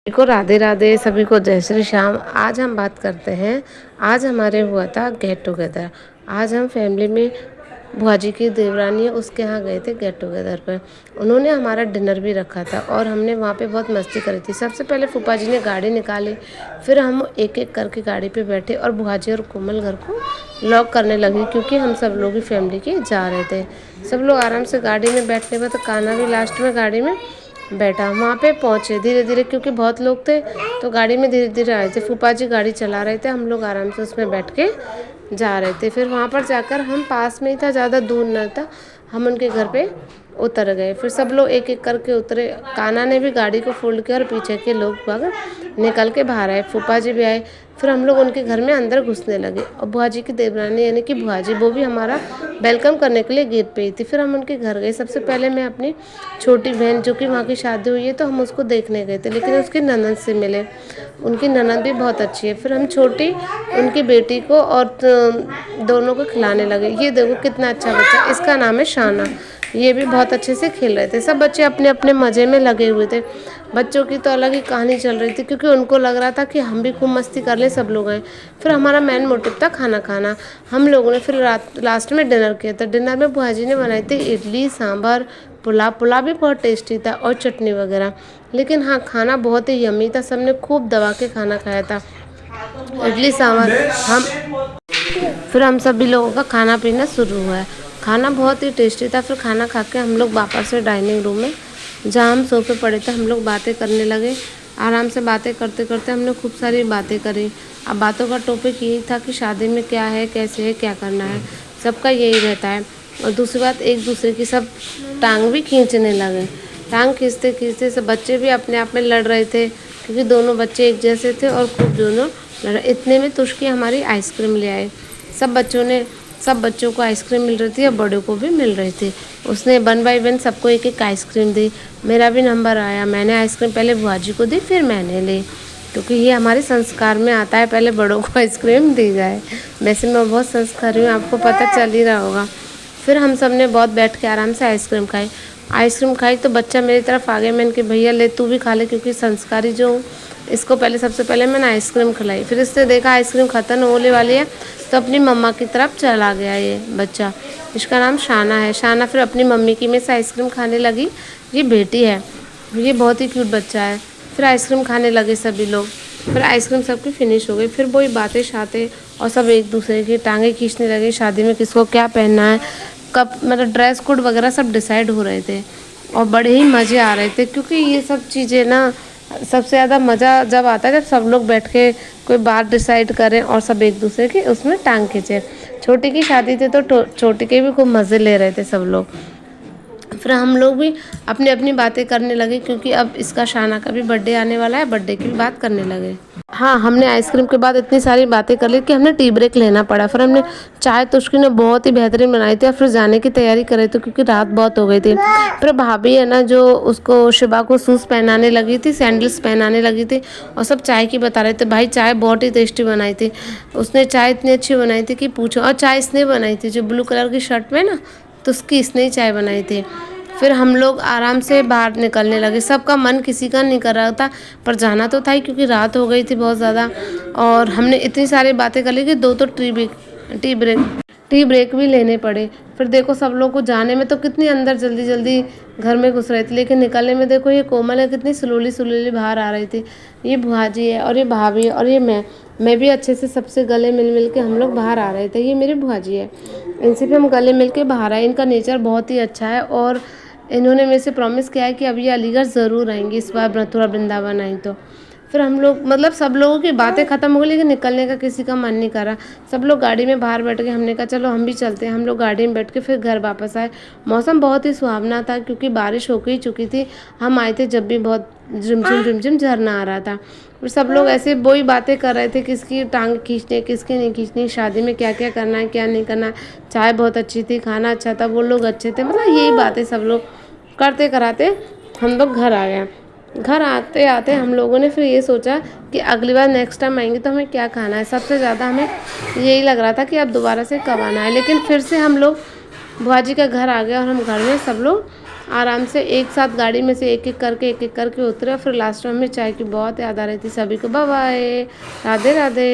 सभी को राधे राधे, सभी को जय श्री श्याम। आज हम बात करते हैं। आज हमारे हुआ था गेट टुगेदर। आज हम फैमिली में बुआ जी की देवरानी है उसके यहाँ गए थे गेट टुगेदर पर। उन्होंने हमारा डिनर भी रखा था और हमने वहाँ पे बहुत मस्ती करी थी। सबसे पहले फूफा जी ने गाड़ी निकाली, फिर हम एक एक करके गाड़ी पे बैठे और बुआ जी और कोमल घर को लॉक करने लगी क्योंकि हम सब लोग ही फैमिली के जा रहे थे। सब लोग आराम से गाड़ी में बैठने पर, तो कान्हा भी लास्ट में गाड़ी में बैठा। वहाँ पे पहुँचे धीरे धीरे क्योंकि बहुत लोग थे, तो गाड़ी में धीरे धीरे आए थे। फूफा जी गाड़ी चला रहे थे, हम लोग आराम से उसमें बैठ के जा रहे थे। फिर वहाँ पर जाकर हम पास में ही था, ज़्यादा दूर न था, हम उनके घर पे उतर गए। फिर सब लोग एक एक करके उतरे। कान्हा ने भी गाड़ी को फोल्ड किया और पीछे के लोग बाग निकल के बाहर आए। फूफा जी भी आए। फिर हम लोग उनके घर में अंदर घुसने लगे और बुआ जी की देवरानी यानी कि बुआ जी, वो भी हमारा वेलकम करने के लिए गेट पे ही थी। फिर हम उनके घर गए। सबसे पहले मैं अपनी छोटी बहन, जो कि वहाँ की शादी हुई है, तो हम उसको देखने गए थे, लेकिन उसकी ननद से मिले। उनकी ननद भी बहुत अच्छी है। फिर हम छोटी उनकी बेटी को और दोनों को खिलाने लगे। ये देखो कितना अच्छा बच्चा, इसका नाम है शाना। ये भी बहुत अच्छे से खेल रहे थे। सब बच्चे अपने अपने मज़े में लगे हुए थे। बच्चों की तो अलग ही कहानी चल रही थी क्योंकि उनको लग रहा था कि हम भी खूब मस्ती कर लें, सब लोग आए। फिर हमारा मेन मोटिव था खाना खाना। हम लोगों ने फिर रात लास्ट में डिनर किया था। डिनर में बुआ जी ने बनाई थी इडली सांभर पुलाव। पुलाव भी बहुत टेस्टी था और चटनी वगैरह। लेकिन हाँ, खाना बहुत ही यम्मी था। सबने खूब दबा के खाना खाया था। इडली सांभर फिर हम सभी लोगों का खाना पीना शुरू हुआ है। खाना बहुत ही टेस्टी था। फिर खाना खा के हम लोग वापस से डाइनिंग रूम में, जहाँ हम सोफे पड़े थे, हम लोग बातें करने लगे। आराम से बातें करते करते हमने खूब सारी बातें करी। अब बातों का टॉपिक यही था कि शादी में क्या है, कैसे है, क्या करना है, सबका यही रहता है। और दूसरी बात, एक दूसरे की सब टांग भी खींचने लगे। टांग खींचते खींचते सब बच्चे भी अपने आप में लड़ रहे थे क्योंकि दोनों बच्चे एक जैसे थे और खूब दोनों लड़। इतने में तुष्की हमारी आइसक्रीम ले आए। सब बच्चों को आइसक्रीम मिल रही थी और बड़ों को भी मिल रही थी। उसने 1 बाय 1 सबको एक एक आइसक्रीम दी। मेरा भी नंबर आया। मैंने आइसक्रीम पहले बुआ जी को दी, फिर मैंने ली, क्योंकि ये हमारे संस्कार में आता है पहले बड़ों को आइसक्रीम दी जाए। वैसे मैं बहुत संस्कारी हूँ, आपको पता चल ही रहा होगा। फिर हम सब ने बहुत बैठ के आराम से आइसक्रीम खाई तो बच्चा मेरी तरफ आ गया। मैंने कि भैया ले, तू भी खा ले, क्योंकि संस्कारी जो हूँ। इसको सबसे पहले मैंने आइसक्रीम खिलाई। फिर इसने देखा आइसक्रीम ख़त्म होने वाली है, तो अपनी मम्मा की तरफ चला गया ये बच्चा। इसका नाम शाना है। शाना फिर अपनी मम्मी की में से आइसक्रीम खाने लगी। ये बेटी है, ये बहुत ही क्यूट बच्चा है। फिर आइसक्रीम खाने लगे सभी लोग। फिर आइसक्रीम सबकी फिनिश हो गई। फिर वही बातें शातें और सब एक दूसरे की टांगें खींचने लगे। शादी में किसको क्या पहनना है, कब, मतलब ड्रेस कोड वगैरह सब डिसाइड हो रहे थे और बड़े ही मज़े आ रहे थे। क्योंकि ये सब चीज़ें ना, सबसे ज़्यादा मज़ा जब आता है जब सब लोग बैठ के कोई बात डिसाइड करें और सब एक दूसरे की उसमें टांग खींचे। छोटी की शादी थी तो छोटी के भी खूब मज़े ले रहे थे सब लोग। फिर हम लोग भी अपनी अपनी बातें करने लगे क्योंकि अब इसका शाना का भी बर्थडे आने वाला है। बर्थडे की भी बात करने लगे। हाँ, हमने आइसक्रीम के बाद इतनी सारी बातें कर ली कि हमने टी ब्रेक लेना पड़ा। फिर हमने चाय तो उसकी ने बहुत ही बेहतरीन बनाई थी और फिर जाने की तैयारी कर रहे थे क्योंकि रात बहुत हो गई थी। फिर भाभी है ना, जो उसको शिवा को शूज़ पहनाने लगी थी, सैंडल्स पहनाने लगी थी, और सब चाय की बता रहे थे। भाई चाय बहुत ही टेस्टी बनाई थी उसने। चाय इतनी अच्छी बनाई थी कि पूछो। और चाय इसने बनाई थी जो ब्लू कलर की शर्ट में ना, तो उसकी इसने ही चाय बनाई थी। फिर हम लोग आराम से बाहर निकलने लगे। सबका मन किसी का नहीं कर रहा था, पर जाना तो था ही क्योंकि रात हो गई थी बहुत ज़्यादा। और हमने इतनी सारी बातें कर ली कि 2 तो टी ब्रेक भी लेने पड़े। फिर देखो सब लोग को जाने में तो कितनी अंदर जल्दी जल्दी घर में घुस रहे थे, लेकिन निकलने में देखो ये कोमल है कितनी स्लोली स्लोली बाहर आ रही थी। ये बुआ जी है और ये भाभी है और ये मैं भी अच्छे से सबसे गले मिल मिल के हम लोग बाहर आ रहे थे। ये मेरी बुआ जी है, इनसे भी हम गले मिल के बाहर आए। इनका नेचर बहुत ही अच्छा है और इन्होंने मेरे से प्रॉमिस किया है कि अब ये अलीगढ़ ज़रूर आएंगी इस बार मथुरा वृंदावन आई तो। फिर हम लोग, मतलब सब लोगों की बातें ख़त्म हो गई, लेकिन निकलने का किसी का मन नहीं करा। सब लोग गाड़ी में बाहर बैठ गए। हमने कहा चलो हम भी चलते हैं। हम लोग गाड़ी में बैठ के फिर घर वापस आए। मौसम बहुत ही सुहावना था क्योंकि बारिश हो ही चुकी थी। हम आए थे जब भी बहुत झिमझिम झरना आ रहा था। फिर सब लोग ऐसे वही बातें कर रहे थे, किसकी टांग खींचनी है, किसकी नहीं खींचनी, शादी में क्या क्या करना है, क्या नहीं करना है। चाय बहुत अच्छी थी, खाना अच्छा था, वो लोग अच्छे थे, मतलब यही बातें सब लोग करते कराते हम लोग घर आ गए। घर आते आते हम लोगों ने फिर ये सोचा कि अगली बार नेक्स्ट टाइम आएंगे तो हमें क्या खाना है। सबसे ज़्यादा हमें यही लग रहा था कि अब दोबारा से कब आना है। लेकिन फिर से हम लोग बुआ जी का घर आ गए और हम घर में सब लोग आराम से एक साथ गाड़ी में से एक एक करके उतरे। फिर लास्ट में हमें चाय की बहुत याद आ रही थी। सभी को बाय बाय, राधे राधे।